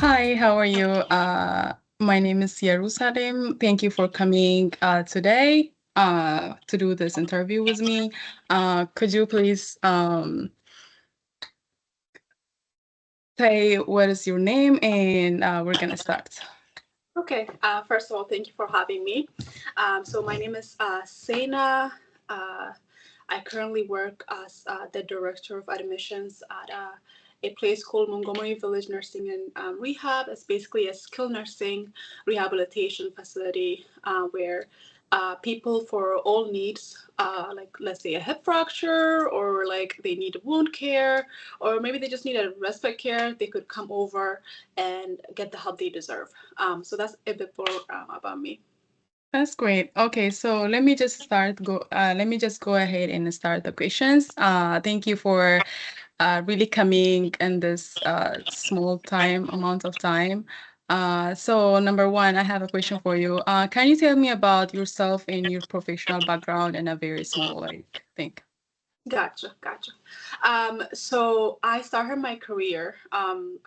Hi, how are you? My name is Yerusalem. Thank you for coming today to do this interview with me. Could you please say what is your name and we're gonna start. Okay, first of all, thank you for having me. So my name is Sena. Uh, I currently work as the director of admissions at a place called Montgomery Village Nursing and Rehab. It's basically a skilled nursing rehabilitation facility where people for all needs, like let's say a hip fracture, or like they need wound care, or maybe they just need a respite care, they could come over and get the help they deserve. So that's a bit more about me. That's great. Okay, so let me just go ahead and start the questions. Thank you for really coming in this small time amount of time. So number one, I have a question for you. Can you tell me about yourself and your professional background in a very small thing? Gotcha. So I started my career.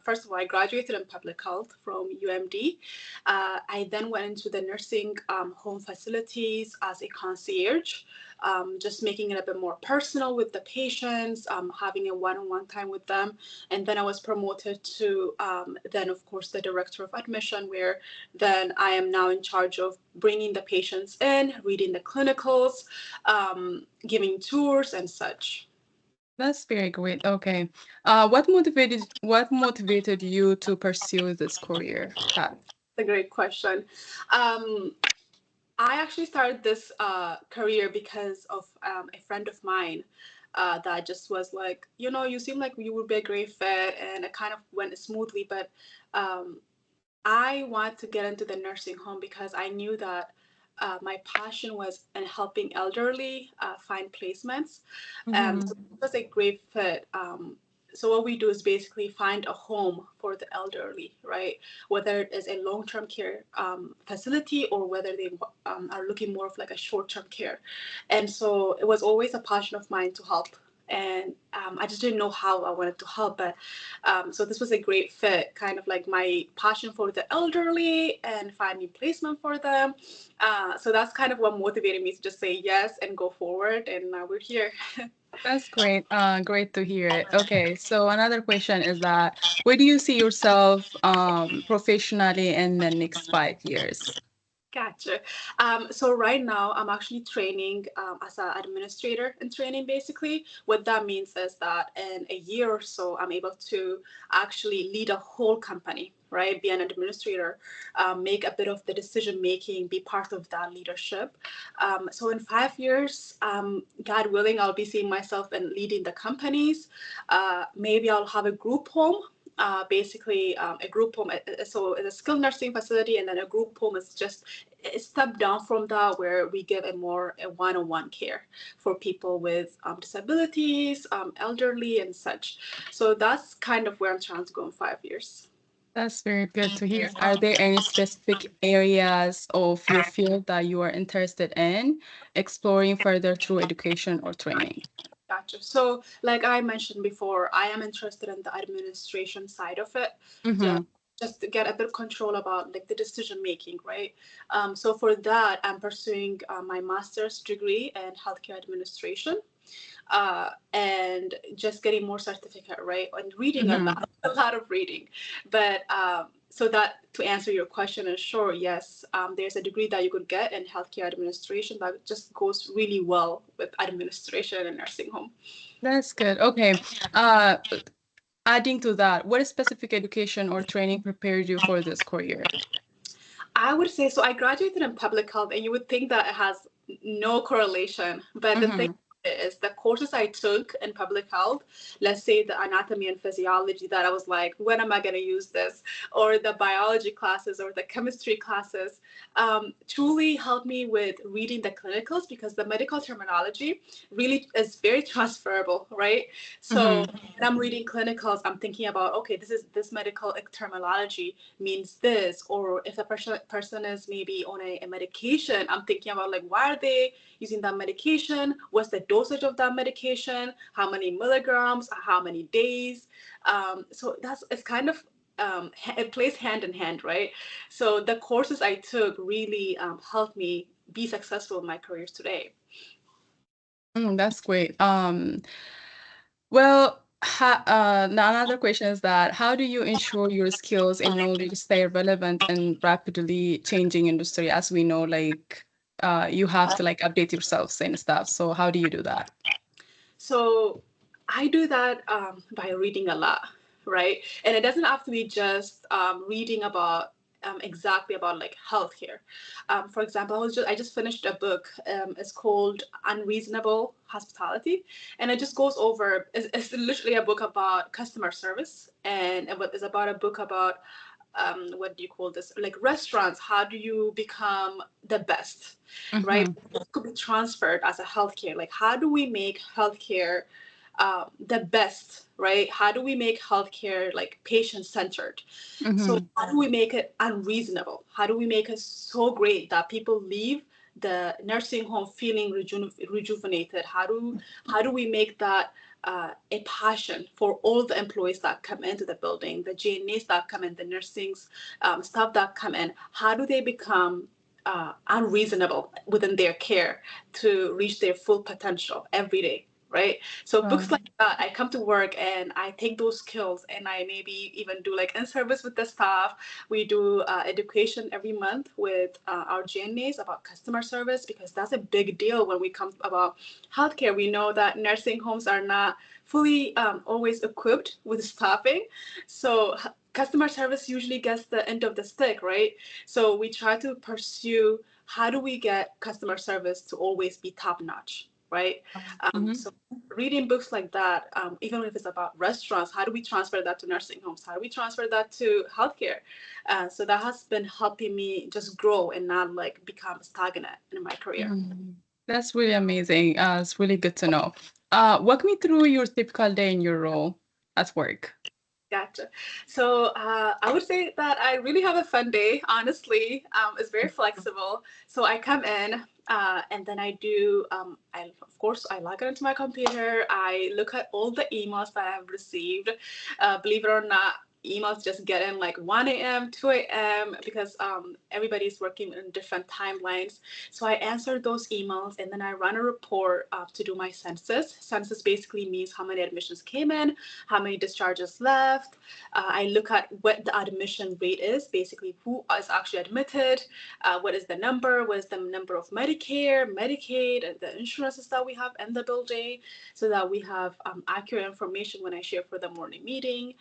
First of all, I graduated in public health from UMD. I then went into the nursing home facilities as a concierge, just making it a bit more personal with the patients, having a one-on-one time with them. And then I was promoted to then, of course, the director of admission, where then I am now in charge of bringing the patients in, reading the clinicals, giving tours and such. That's very great. Okay. What motivated you to pursue this career path? A great question. Um, I actually started this career because of a friend of mine that just was like, you seem like you would be a great fit, and it kind of went smoothly. But um, I wanted to get into the nursing home because I knew that my passion was in helping elderly find placements. So Mhm. it was a great fit. So what we do is basically find a home for the elderly, right? Whether it is a long-term care facility, or whether they are looking more of like a short-term care. And so it was always a passion of mine to help. And I just didn't know how I wanted to help, but so this was a great fit, kind of like my passion for the elderly and finding placement for them. So that's kind of what motivated me to just say yes and go forward. And now we're here. That's great. Great to hear it. Okay, so another question is that where do you see yourself professionally in the next 5 years? Gotcha. So right now I'm actually training as an administrator in training. Basically, what that means is that in a year or so, I'm able to actually lead a whole company, right? Be an administrator, make a bit of the decision making, be part of that leadership. So in 5 years, God willing, I'll be seeing myself and leading the companies. Maybe I'll have a group home, basically a group home. So it's a skilled nursing facility, and then a group home is just a step down from that, where we give a one-on-one care for people with disabilities, elderly, and such. So that's kind of where I'm trying to go in 5 years. That's very good to hear. Are there any specific areas of your field that you are interested in exploring further through education or training? Gotcha. So, like I mentioned before, I am interested in the administration side of it. Just, Mm-hmm. just to get a bit of control about like the decision making, right? So for that, I'm pursuing my master's degree in healthcare administration, and just getting more certificate, right? And reading a Mm-hmm. lot, a lot of reading. But so that to answer your question is sure, yes, there's a degree that you could get in healthcare administration that just goes really well with administration and nursing home. That's good. Okay. Uh, Adding to that, what specific education or training prepared you for this career? I would say so. I graduated in public health, and you would think that it has no correlation. But the thing Mm-hmm. is, the courses I took in public health, let's say the anatomy and physiology, that I was like, when am I going to use this? Or the biology classes or the chemistry classes, truly helped me with reading the clinicals, because the medical terminology really is very transferable, right? So Mm-hmm. when I'm reading clinicals, I'm thinking about, okay, this medical terminology means this. Or if a person is maybe on a medication, I'm thinking about like, why are they using that medication? What's the dosage of that medication? How many milligrams? How many days? So that's it's kind of it plays hand in hand, right? So the courses I took really helped me be successful in my career today. That's great. Well, now another question is that how do you ensure your skills and knowledge stay relevant in rapidly changing industry? As we know, like you have to like update yourselves and stuff. So how do you do that? So I do that by reading a lot, right? And it doesn't have to be just reading about exactly about like healthcare. For example, I just finished a book. It's called Unreasonable Hospitality, and it just goes over. It's literally a book about customer service, and it's about a book about what do you call this, like restaurants. How do you become the best, right? Mm-hmm. This could be transferred as a healthcare. Like how do we make healthcare the best, right? How do we make healthcare like patient centered? So Mm-hmm. how do we make it unreasonable? How do we make it so great that people leave the nursing home feeling rejuvenated? How do we make that a passion for all the employees that come into the building, the JNAs that come in, the nursing staff that come in? How do they become unreasonable within their care to reach their full potential every day? Right. So books like that, I come to work and I take those skills and I maybe even do like in service with the staff. We do education every month with our GNAs about customer service because that's a big deal when we come about healthcare. We know that nursing homes are not fully always equipped with staffing. So customer service usually gets the end of the stick, right? So we try to pursue how do we get customer service to always be top notch, right? Mm-hmm. So reading books like that, even if it's about restaurants, how do we transfer that to nursing homes? How do we transfer that to healthcare? So that has been helping me just grow and not like become stagnant in my career. That's really amazing. It's really good to know. Walk me through your typical day in your role at work. Gotcha. So I would say that I really have a fun day. Honestly, it's very flexible. So I come in and then I do. Of course I log into my computer. I look at all the emails that I've received. Believe it or not, emails just get in like 1 a.m., 2 a.m. because everybody's working in different timelines. So I answer those emails and then I run a report to do my census. Census basically means how many admissions came in, how many discharges left. I look at what the admission rate is, basically who is actually admitted, what is the number, what is the number of Medicare, Medicaid, and the insurances that we have in the building, so that we have accurate information when I share for the morning meeting.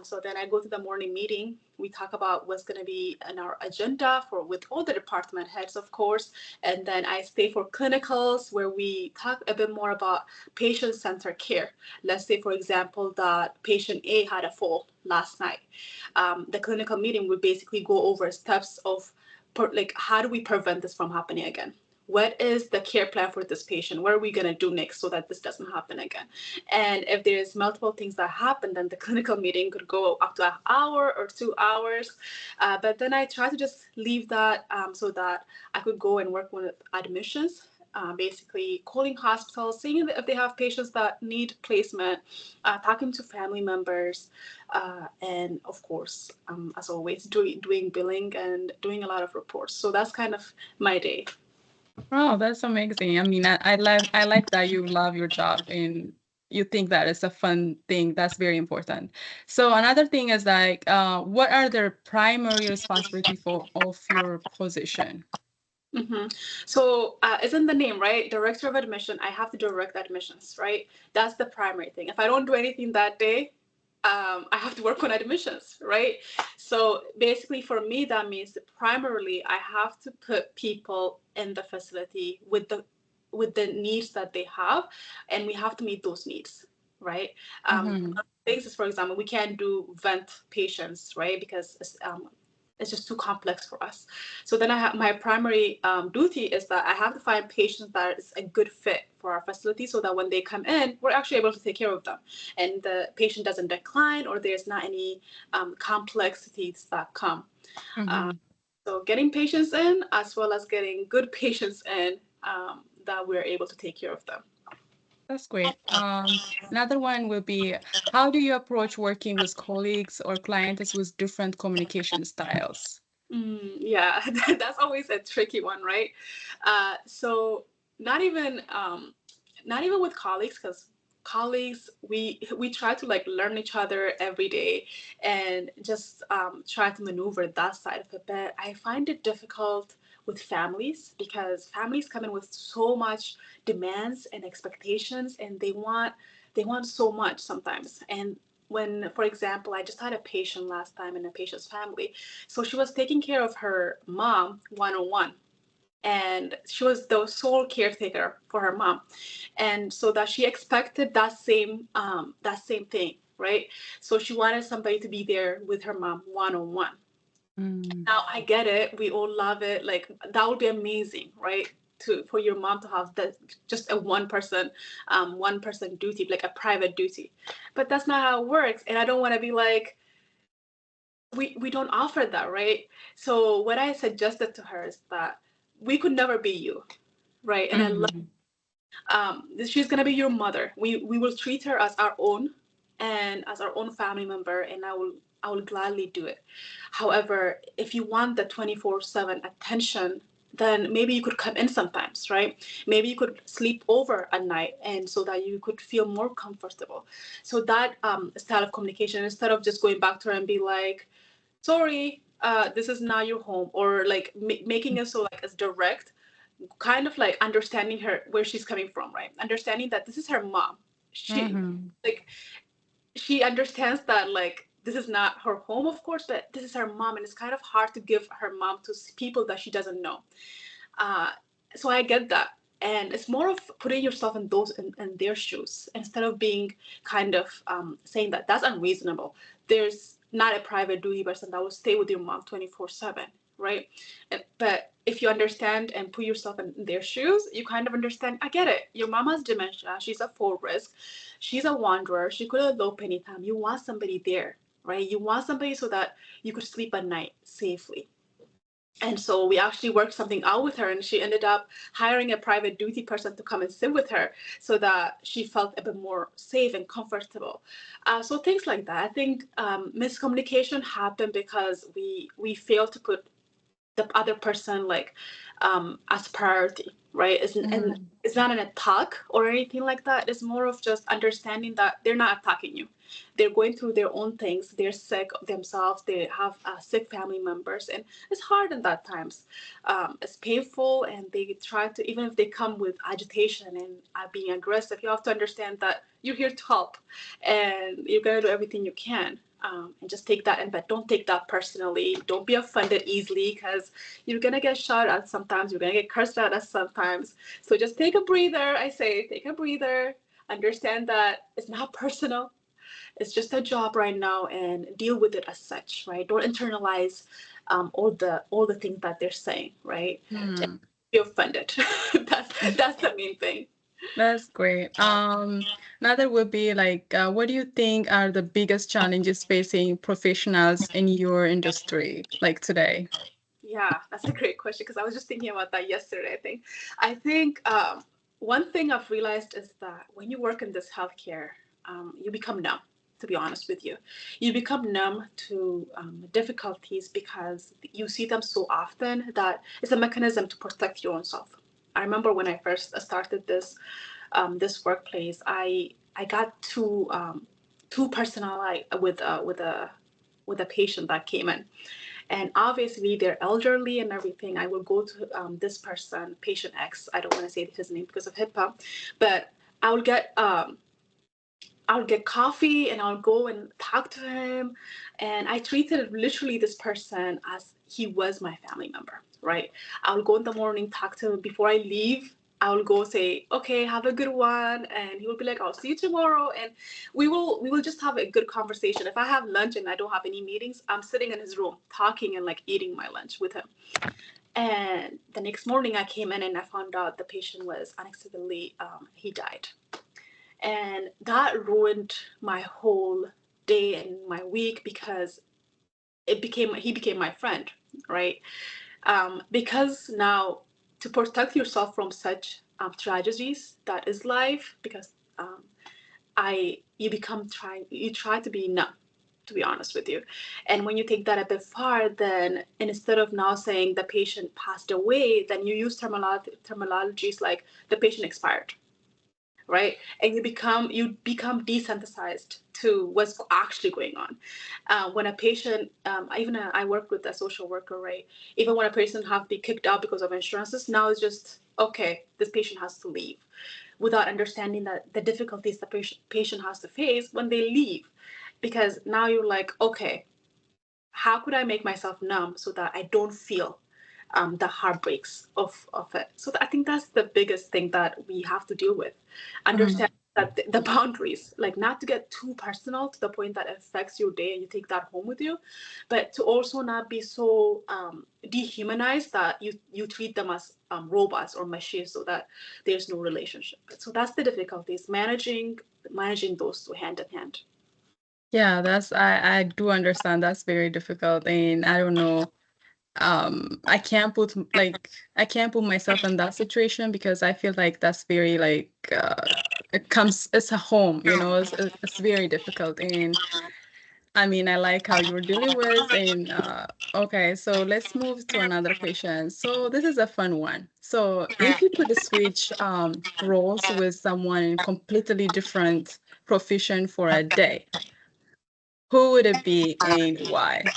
So then I go to the morning meeting. We talk about what's going to be in our agenda for with all the department heads, of course, and then I stay for clinicals where we talk a bit more about patient-centered care. Let's say, for example, that patient A had a fall last night. The clinical meeting would basically go over steps of like how do we prevent this from happening again? What is the care plan for this patient? What are we going to do next so that this doesn't happen again? And if there's multiple things that happen, then the clinical meeting could go up to an hour or 2 hours. But then I try to just leave that so that I could go and work with admissions, basically calling hospitals, seeing if they have patients that need placement, talking to family members, and of course, as always, doing billing and doing a lot of reports. So that's kind of my day. Oh, that's amazing. I mean, I like that you love your job and you think that it's a fun thing. That's very important. So another thing is like, what are the primary responsibility for of your position? hmm So, isn't the name right? Director of admission. I have to direct admissions, right? That's the primary thing. If I don't do anything that day, I have to work on admissions, right? So basically, for me, that means that primarily I have to put people in the facility with the needs that they have, and we have to meet those needs, right? Mm-hmm. Things is, for example, we can't do vent patients, right? Because it's just too complex for us. So then I have my primary duty is that I have to find patients that is a good fit for our facility so that when they come in, we're actually able to take care of them and the patient doesn't decline or there's not any complexities that come. Uh, Mm-hmm. so getting patients in as well as getting good patients in that we're able to take care of them. That's great. Another one will be, how do you approach working with colleagues or clients with different communication styles? Yeah, that's always a tricky one, right? So not even not even with colleagues, because colleagues we try to like learn each other every day and just try to maneuver that side of it. But I find it difficult with families because families come in with so much demands and expectations, and they want so much sometimes. And when, for example, I just had a patient last time in a patient's family, so she was taking care of her mom one-on-one, and she was the sole caretaker for her mom, and so that she expected that same thing, right? So she wanted somebody to be there with her mom one-on-one. Mm, Now I get it, we all love it, like that would be amazing, right? To for your mom to have that, just a one person duty, like a private duty. But that's not how it works, and I don't want to be like, we don't offer that, right? So what I suggested to her is that we could never be you, right? And I love, mhm, she's gonna be your mother. We will treat her as our own, and as our own family member, and I will gladly do it. However, if you want the 24/7 attention, then maybe you could come in sometimes, right? Maybe you could sleep over at night, and so that you could feel more comfortable. So that style of communication, instead of just going back to her and be like, sorry, this is not your home, or like making it so like as direct, kind of like understanding her where she's coming from, right? Understanding that this is her mom. She mhm, like she understands that like this is not her home, of course, but this is her mom, and it's kind of hard to give her mom to people that she doesn't know. uh, so I get that. And it's more of putting yourself in those in their shoes, instead of being kind of saying that that's unreasonable. There's not a private duty person that will stay with your mom 24/7, right? But if you understand and put yourself in their shoes, you kind of understand. I get it. Your mom has dementia. She's a full risk. She's a wanderer. She could elope anytime. You want somebody there, right? You want somebody so that you could sleep at night safely. And so we actually worked something out with her, and she ended up hiring a private duty person to come and sit with her so that she felt a bit more safe and comfortable. So things like that. I think miscommunication happened because we failed to put the other person like as priority, right? And mhm. it's not an attack or anything like that. It's more of just understanding that they're not attacking you. They're going through their own things. They're sick themselves. They have sick family members, and it's hard in that times. It's painful, and they try to, even if they come with agitation and being aggressive, you have to understand that you're here to help, and you're gonna do everything you can. And just take that, but don't take that personally. Don't be offended easily, because you're gonna get shot at sometimes. You're gonna get cursed at us sometimes. So just take a breather. I say, take a breather. Understand that it's not personal. It's just a job right now, and deal with it as such, right? Don't internalize all the things that they're saying, right? Just Hmm. be offended. that's the main thing. That's great. Another would be like, what do you think are the biggest challenges facing professionals in your industry, like today? Yeah, that's a great question, because I was just thinking about that yesterday. I think one thing I've realized is that when you work in this healthcare, you become numb. To be honest with you, you become numb to difficulties because you see them so often that it's a mechanism to protect your own self. I remember when I first started this workplace, I got too personal, like with a patient that came in, and obviously they're elderly and everything. I will go to this person, patient X. I don't want to say his name because of HIPAA, but I will get coffee, and I'll go and talk to him. And I treated literally this person as he was my family member, right? I'll go in the morning, talk to him before I leave. I will go say, okay, have a good one. And he will be like, I'll see you tomorrow. And we will just have a good conversation. If I have lunch and I don't have any meetings, I'm sitting in his room talking and like eating my lunch with him. And the next morning I came in and I found out the patient was unexpectedly, he died. And that ruined my whole day and my week, because he became my friend, right? Because now, to protect yourself from such tragedies that is life, because you try to be numb, to be honest with you. And when you take that a bit far, then instead of now saying the patient passed away, then you use terminologies like the patient expired, right? And you become desensitized to what's actually going on. When a patient, I work with a social worker, right? Even when a person have been kicked out because of insurances, now it's just okay. This patient has to leave, without understanding that the difficulties the patient has to face when they leave, because now you're like, okay, how could I make myself numb so that I don't feel the heartbreaks of it. So I think that's the biggest thing that we have to deal with. Mm. Understand that the boundaries, like not to get too personal to the point that it affects your day and you take that home with you, but to also not be so dehumanized that you treat them as robots or machines, so that there's no relationship. So that's the difficulties, managing those two hand in hand. Yeah, I do understand that's very difficult, and I don't know. I can't put myself in that situation because I feel like that's very like it's a home, it's very difficult. And I mean, I like how you're dealing with. And okay, so let's move to another question. So this is a fun one. So if you could switch roles with someone in completely different profession for a day, who would it be and why?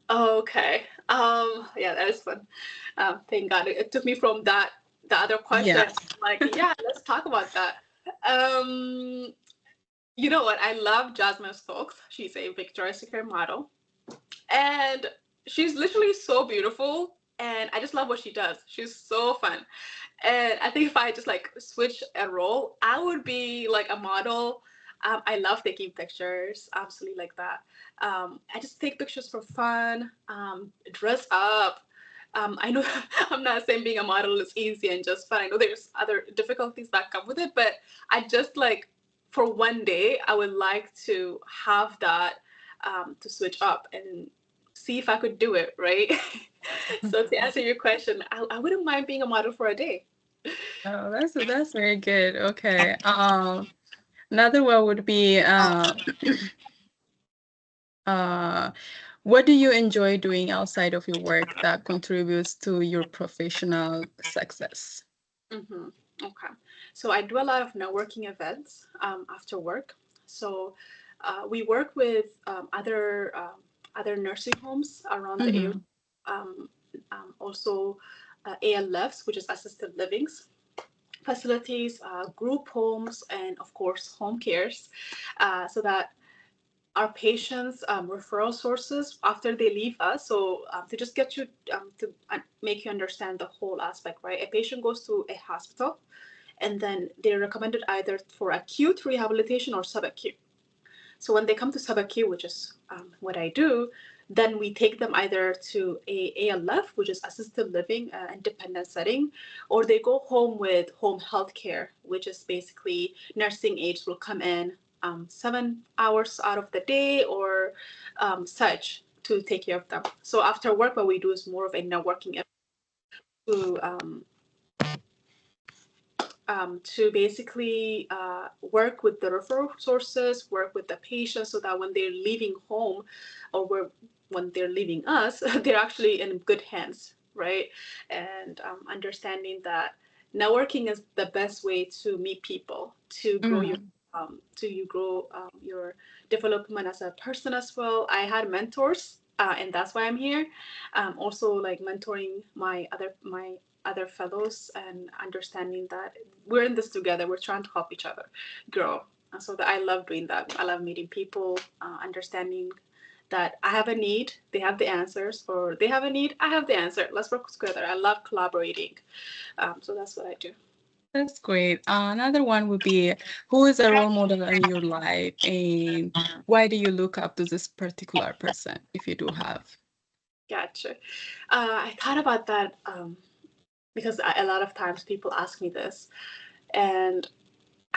Okay. Yeah, that is fun. Thank God it took me from the other Yeah. question. Like, yeah, let's talk about that. Um, you know what? I love Jasmine Stokes. She's a Victoria's Secret model, and she's literally so beautiful. And I just love what she does. She's so fun. And I think if I just like switch a role, I would be like a model. I love taking pictures, absolutely like that. I just take pictures for fun, dress up. I know I'm not saying being a model is easy and just fun. I know there's other difficulties that come with it, but I just like for one day, I would like to have that to switch up and see if I could do it, right? So to answer your question, I wouldn't mind being a model for a day. Oh, that's very good. Okay. Another one would be uh what do you enjoy doing outside of your work that contributes to your professional success? Mm-hmm. Okay. So I do a lot of networking events after work. So we work with other nursing homes around the area. Mm-hmm. Um, also, ALFs, which is assisted livings facilities, group homes, and of course home cares, so that our patients referral sources after they leave us. So to just get you to make you understand the whole aspect, right? A patient goes to a hospital and then they're recommended either for acute rehabilitation or subacute. So when they come to subacute, which is what I do, then we take them either to a ALF, which is assisted living independent setting, or they go home with home health care, which is basically nursing aides will come in 7 hours out of the day or such to take care of them. So after work, what we do is more of a networking to to basically work with the referral sources, work with the patients so that when they're leaving home or when they're leaving us, they're actually in good hands, right? And understanding that networking is the best way to meet people, Mm. to you grow your development as a person as well. I had mentors. And that's why I'm here. Also, like mentoring my other fellows and understanding that we're in this together. We're trying to help each other grow. And so that I love doing that. I love meeting people, understanding that I have a need, they have the answers, or they have a need, I have the answer. Let's work together. I love collaborating. So that's what I do. That's great. Another one would be who is a role model in your life and why do you look up to this particular person if you do have? Gotcha. I thought about that because a lot of times people ask me this, and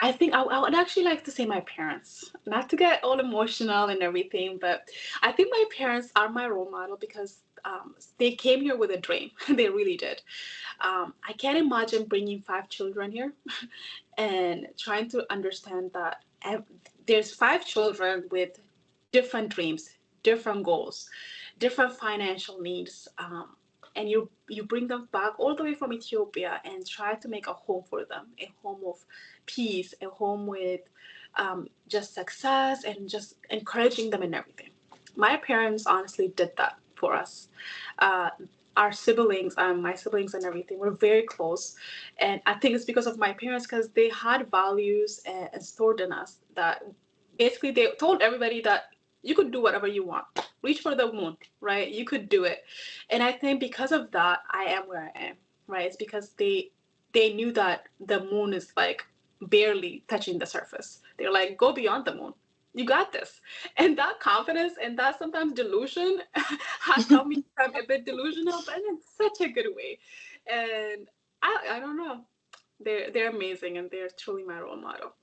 I think I would actually like to say my parents, not to get all emotional and everything, but I think my parents are my role model because they came here with a dream. They really did. I can't imagine bringing 5 children here and trying to understand that there's 5 children with different dreams, different goals, different financial needs, and you bring them back all the way from Ethiopia and try to make a home for them, a home of peace, a home with just success and just encouraging them in everything. My parents honestly did that for us. Uh, our siblings, my siblings and everything, were very close, and I think it's because of my parents because they had values and stored in us that basically they told everybody that you could do whatever you want, reach for the moon, right? You could do it, and I think because of that, I am where I am, right? It's because they knew that the moon is like barely touching the surface. They're like, go beyond the moon. You got this. And that confidence and that sometimes delusion has helped me become a bit delusional, but in such a good way. And I don't know. They're amazing and they're truly my role model.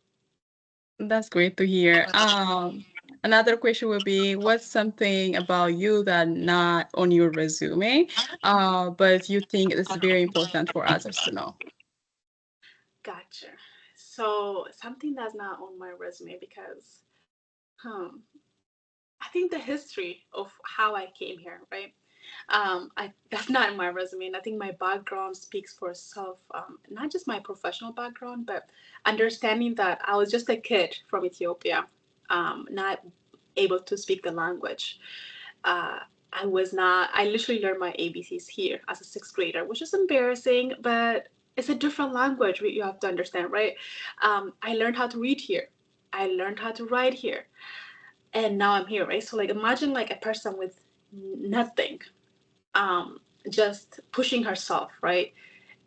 That's great to hear. Another question would be, what's something about you that not on your resume, but you think is very important for others to know? Gotcha. So something that's not on my resume because um, I think the history of how I came here, right? That's not in my resume, and I think my background speaks for itself. Not just my professional background, but understanding that I was just a kid from Ethiopia, not able to speak the language. Uh, I was not. I literally learned my ABCs here as a sixth grader, which is embarrassing, but it's a different language. You have to understand, right? I learned how to read here. I learned how to write here, and now I'm here, right? So like, imagine like a person with nothing, um, just pushing herself, right?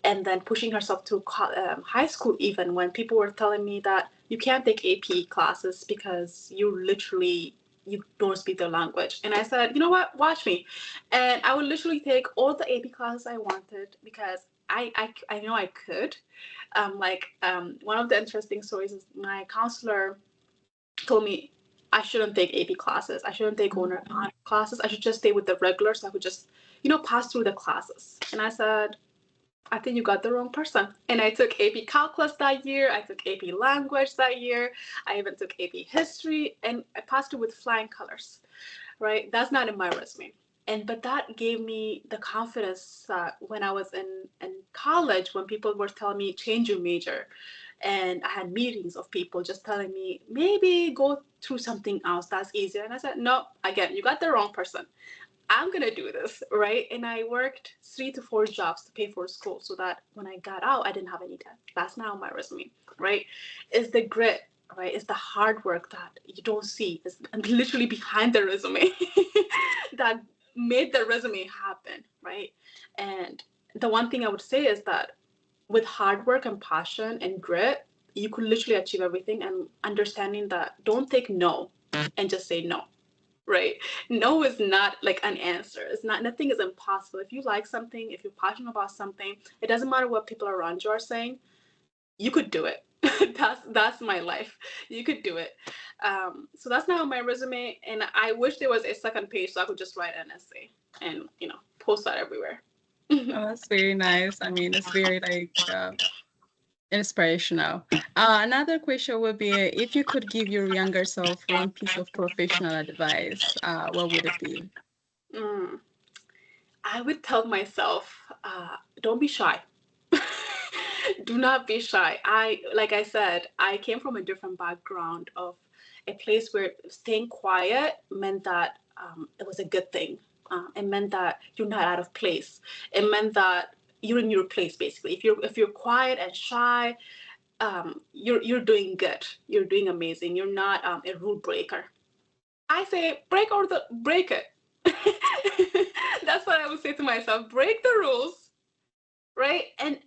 And then pushing herself to high school, even when people were telling me that you can't take AP classes because you don't speak the language. And I said, you know what, watch me. And I would literally take all the AP classes I wanted because I know I could. One of the interesting stories is my counselor told me I shouldn't take AP classes. I shouldn't take honor classes. I should just stay with the regulars. So I would just, pass through the classes. And I said, I think you got the wrong person. And I took AP Calculus that year. I took AP Language that year. I even took AP History, and I passed it with flying colors. Right? That's not in my resume. But that gave me the confidence that when I was in college, when people were telling me change your major, and I had meetings of people just telling me maybe go through something else that's easier. And I said, no, again, you got the wrong person. I'm gonna do this, right? And I worked 3 to 4 jobs to pay for school so that when I got out, I didn't have any debt. That's not on my resume, right? It's the grit, right? It's the hard work that you don't see. It's literally behind the resume that made the resume happen, right? And the one thing I would say is that with hard work and passion and grit, you could literally achieve everything. And understanding that don't take no and just say no, right? No is not like an answer. It's not, nothing is impossible. If you like something, if you're passionate about something, it doesn't matter what people around you are saying, you could do it. That's my life. You could do it. So that's not on my resume, and I wish there was a second page so I could just write an essay and post that everywhere. Oh, that's very nice. I mean, it's very like inspirational. Another question would be, if you could give your younger self one piece of professional advice, what would it be? Mm. I would tell myself, don't be shy. Do not be shy. Like I said, I came from a different background of a place where staying quiet meant that it was a good thing. It meant that you're not out of place. It meant that you're in your place, basically. If you're quiet and shy, you're doing good. You're doing amazing. You're not a rule breaker. I say break it. That's what I would say to myself. Break the rules, right? And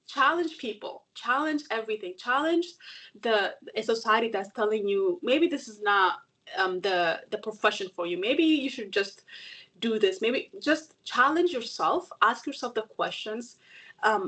challenge people. Challenge everything. Challenge the a society that's telling you maybe this is not the profession for you. Maybe you should just do this. Maybe just challenge yourself. Ask yourself the questions.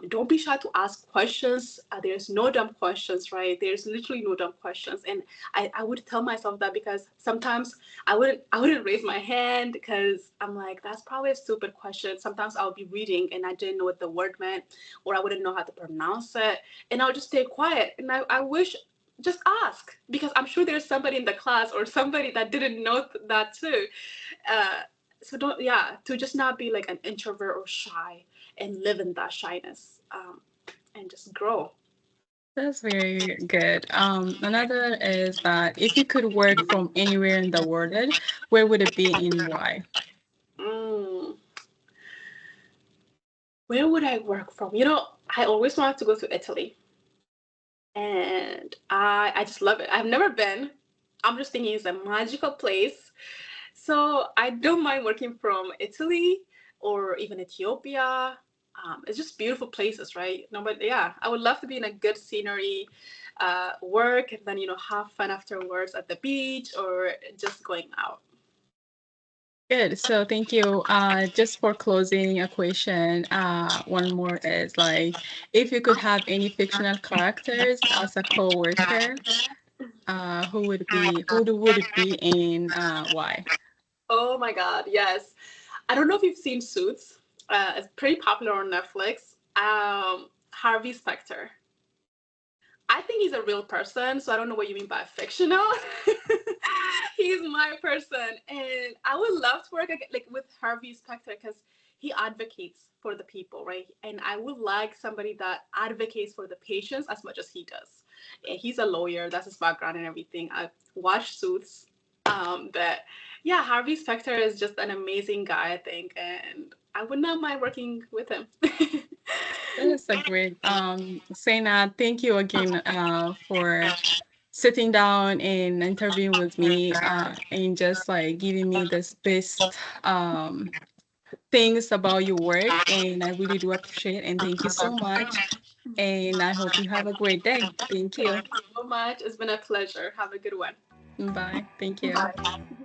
Don't be shy to ask questions. There's no dumb questions, right? There's literally no dumb questions. And I would tell myself that because sometimes I wouldn't raise my hand because I'm like, that's probably a stupid question. Sometimes I'll be reading and I didn't know what the word meant, or I wouldn't know how to pronounce it. And I'll just stay quiet. And I wish, just ask, because I'm sure there's somebody in the class or somebody that didn't know that too. uh, so don't, yeah, to just not be like an introvert or shy and live in that shyness, and just grow. That's very good. Another is that if you could work from anywhere in the world, where would it be and why? mm, where would I work from? I always wanted to go to Italy, and I just love it. I've never been. I'm just thinking it's a magical place. So I don't mind working from Italy or even Ethiopia. It's just beautiful places, right? No, but yeah, I would love to be in a good scenery, work, and then have fun afterwards at the beach or just going out. Good. So thank you. Just for closing a question, one more is like, if you could have any fictional characters as a co-worker, would it be and why? Oh my God, yes. I don't know if you've seen Suits. It's pretty popular on Netflix. Harvey Specter. I think he's a real person, so I don't know what you mean by fictional. He's my person, and I would love to work like with Harvey Specter because he advocates for the people, right? And I would like somebody that advocates for the patients as much as he does. And he's a lawyer; that's his background and everything. I've watched Suits, but yeah, Harvey Specter is just an amazing guy, I think, and I would not mind working with him. That is a great. Sena, thank you again for sitting down and interviewing with me and just like giving me this best things about your work. And I really do appreciate it. And thank you so much. And I hope you have a great day. Thank Thank you. you so much. It's been a pleasure. Have a good one. Bye. Thank you. Bye.